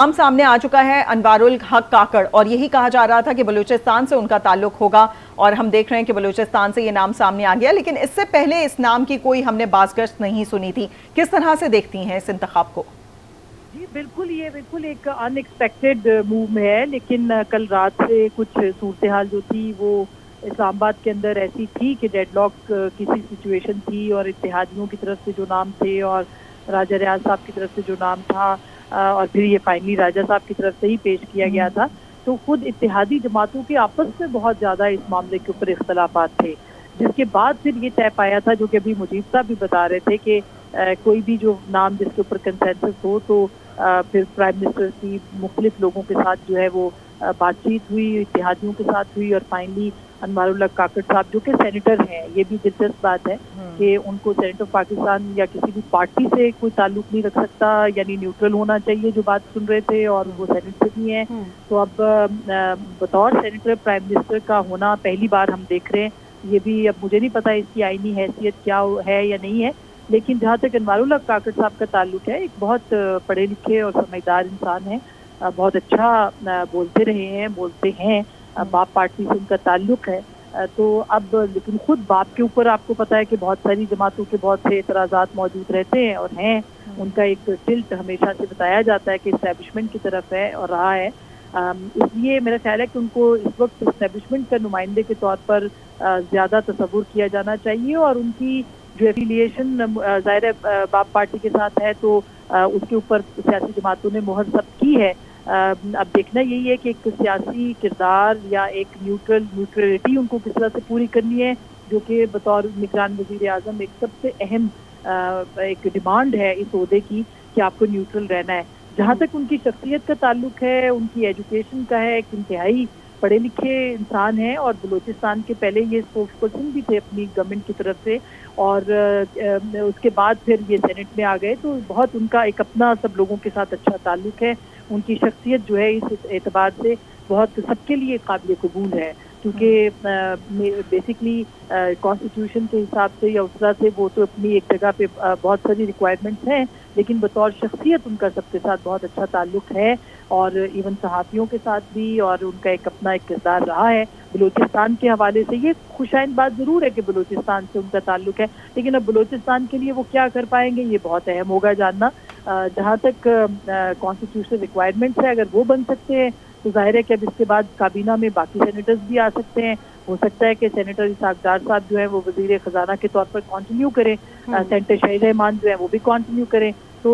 नाम सामने आ चुका है अनवारुल हक काकड़ और यही कहा जा रहा था कि बलूचिस्तान से उनका ताल्लुक होगा और हम देख रहे हैं कि बलूचिस्तान से ये नाम सामने आ गया, लेकिन इससे पहले इस नाम की कोई हमने बाज़गश्त नहीं सुनी थी। किस तरह से देखती हैं इस इंतखाब को? जी बिल्कुल, ये बिल्कुल एक अनएक्सपेक्टेड मूव है, लेकिन कल रात से कुछ सूरत हाल जो थी वो इस्लामाबाद के अंदर ऐसी थी कि डेडलॉक किसी सिचुएशन थी और इत्तेहादियों की तरफ से जो नाम थे और राजा रियाज साहब की तरफ से जो नाम था और फिर ये फाइनली राजा साहब की तरफ से ही पेश किया गया था, तो खुद इत्तेहादी जमातों के आपस में बहुत ज़्यादा इस मामले के ऊपर इख्तलाफात थे, जिसके बाद फिर ये तय पाया था, जो कि अभी मुजीब साहब भी बता रहे थे कि कोई भी जो नाम जिसके ऊपर कंसेंसस हो तो फिर प्राइम मिनिस्टर की मुख्तलिफ लोगों के साथ जो है वो बातचीत हुई, इत्तेहादियों के साथ हुई और फाइनली अनवारुल हक काकड़ साहब जो कि सेनेटर हैं, ये भी दिलचस्प बात है कि उनको सेनेट ऑफ पाकिस्तान या किसी भी पार्टी से कोई ताल्लुक नहीं रख सकता, यानी न्यूट्रल होना चाहिए, जो बात सुन रहे थे, और वो सेनेट से भी हैं। तो अब बतौर सेनेटर प्राइम मिनिस्टर का होना पहली बार हम देख रहे हैं। ये भी अब मुझे नहीं पता इसकी आईनी हैसियत क्या है या नहीं है, लेकिन जहाँ तक अनवारुल हक काकड़ साहब का ताल्लुक है, एक बहुत पढ़े लिखे और समझदार इंसान है, बहुत अच्छा बोलते रहे हैं, बोलते हैं, बाप पार्टी से उनका ताल्लुक है। तो अब लेकिन खुद बाप के ऊपर आपको पता है कि बहुत सारी जमातों के बहुत से एतराज़ात मौजूद रहते हैं और हैं, उनका एक टिल्ट हमेशा से बताया जाता है कि इस्टेब्लिशमेंट की तरफ है और रहा है। इसलिए मेरा ख्याल है कि उनको इस वक्त इस्टेब्लिशमेंट का नुमाइंदे के तौर पर ज़्यादा तसव्वुर किया जाना चाहिए और उनकी जो एफिलिएशन ज़ाहिर बाप पार्टी के साथ है तो उसके ऊपर सियासी जमातों ने मोहर सब की है। अब देखना यही है कि एक सियासी किरदार या एक न्यूट्रलिटी उनको किस तरह से पूरी करनी है, जो कि बतौर निगरान वज़ीर आज़म एक सबसे अहम एक डिमांड है इस ओहदे की कि आपको न्यूट्रल रहना है। जहाँ तक उनकी शख्सियत का ताल्लुक है, उनकी एजुकेशन का है, एक इंतहाई पढ़े लिखे इंसान हैं और बलूचिस्तान के पहले ये स्पोक्स पर्सन भी थे अपनी गवर्नमेंट की तरफ से, और उसके बाद फिर ये सेनेट में आ गए, तो बहुत उनका एक अपना सब लोगों के साथ अच्छा ताल्लुक है। उनकी शख्सियत जो है इस एतबार से बहुत सबके लिए काबिल कबूल है, क्योंकि बेसिकली कॉन्स्टिट्यूशन के हिसाब से या उस तरह से वो तो अपनी एक जगह पे बहुत सारी रिक्वायरमेंट्स हैं, लेकिन बतौर शख्सियत उनका सबके साथ बहुत अच्छा ताल्लुक है और इवन सहाफ़ियों के साथ भी, और उनका एक अपना एक किरदार रहा है। बलूचिस्तान के हवाले से ये खुशाइन बात ज़रूर है कि बलूचिस्तान से उनका ताल्लुक है, लेकिन अब बलूचिस्तान के लिए वो क्या कर पाएंगे ये बहुत अहम होगा जानना। जहाँ तक कॉन्स्टिट्यूशनल रिक्वायरमेंट्स है, अगर वो बन सकते हैं तो जाहिर है कि अब इसके बाद काबीना में बाकी सेनेटर्स भी आ सकते हैं। हो सकता है कि सेनेटर इसहाक डार साहब जो है वो वजीर खजाना के तौर पर कंटिन्यू करें, सेनेटर शहीद रहमान जो है वो भी कंटिन्यू करें। तो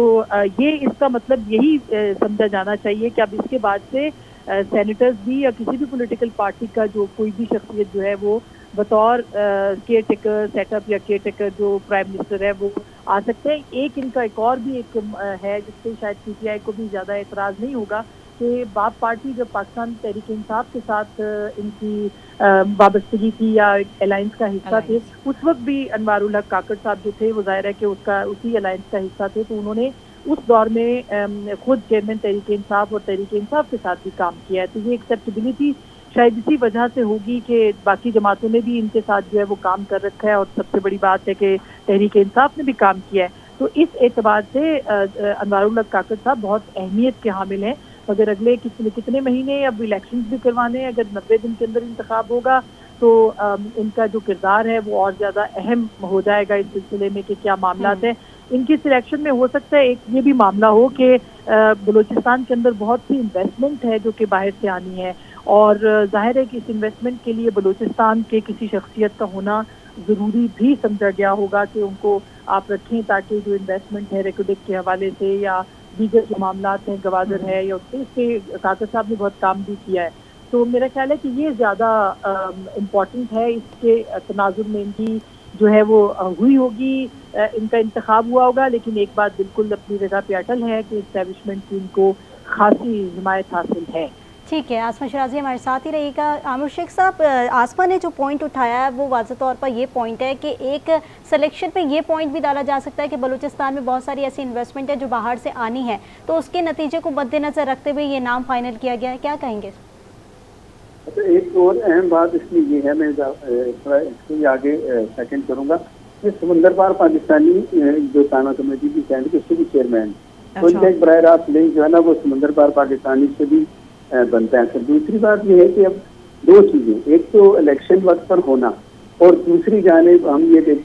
ये इसका मतलब यही समझा जाना चाहिए कि अब इसके बाद से सेनेटर्स भी या किसी भी पॉलिटिकल पार्टी का जो कोई भी शख्सियत जो है वो बतौर केयर टेकर सेटअप या केयर टेकर जो प्राइम मिनिस्टर है वो आ सकते हैं। एक इनका एक और भी एक है जिससे शायद पीटीआई को भी ज़्यादा एतराज़ नहीं होगा कि बाप पार्टी जब पाकिस्तान तहरीक इंसाफ के साथ इनकी वाबस्तगी थी या अलायंस का हिस्सा थे, उस वक्त भी अनवारुल हक काकड़ साहब जो थे वो जाहिर है कि उसका उसी अलायंस का हिस्सा थे, तो उन्होंने उस दौर में खुद चेयरमैन तहरीक इंसाफ और तहरीक इंसाफ के साथ भी काम किया है। तो ये एक्सेप्टेबिलिटी शायद इसी वजह से होगी कि बाकी जमातों ने भी इनके साथ जो है वो काम कर रखा है, और सबसे बड़ी बात है कि तहरीक इंसाफ ने भी काम किया है। तो इस एतबार से अनवारुल हक काकड़ साहब बहुत अहमियत के हामिल हैं। अगर अगले कितने महीने अब इलेक्शंस भी करवाने हैं, अगर 90 दिन के अंदर इंतखाब होगा तो इनका जो किरदार है वो और ज़्यादा अहम हो जाएगा इस सिलसिले में कि क्या मामला है। इनकी सिलेक्शन में हो सकता है एक ये भी मामला हो कि बलूचिस्तान के अंदर बहुत सी इन्वेस्टमेंट है जो कि बाहर से आनी है, और जाहिर है कि इस इन्वेस्टमेंट के लिए बलूचिस्तान के किसी शख्सियत का होना ज़रूरी भी समझा गया होगा कि उनको आप रखें, ताकि जो इन्वेस्टमेंट है रेकोडिक के हवाले से या दीगर जो मामला हैं गवादर है या उससे काकड़ साहब ने बहुत काम भी किया है। तो मेरा ख्याल है कि ये ज़्यादा इम्पॉर्टेंट है, इसके तनाजुर में इनकी जो है वो हुई होगी, इनका इंतखाब हुआ होगा, लेकिन एक बात बिल्कुल अपनी जगह पे अटल है कि इस्टेब्लिशमेंट की इनको खासी हिमायत हासिल है। ठीक है, आसमा शराजी हमारे साथ ही रहिएगा। आमिर शेख साहब, आसमा ने जो पॉइंट उठाया है वो वाज़ेह तौर पर ये पॉइंट है कि एक सिलेक्शन पे ये पॉइंट भी डाला जा सकता है कि बलूचिस्तान में बहुत सारी ऐसी इन्वेस्टमेंट है जो बाहर से आनी है, तो उसके नतीजे को मद्देनज़र रखते हुए ये नाम फाइनल किया गया है, क्या कहेंगे? अच्छा, एक और अहम बात इसमें ये है, मैं थोड़ा इसको आगे सेकंड करूँगा, ये समंदर पार पाकिस्तानी जो ताना कमेटी की उसके भी चेयरमैन तो इनका एक बराह रास्त लिंक जो है ना वो समंदर पार पाकिस्तानी से भी बनता है। तो दूसरी बात ये है कि अब दो चीजें, एक तो इलेक्शन वक्त पर होना और दूसरी जानिब हम ये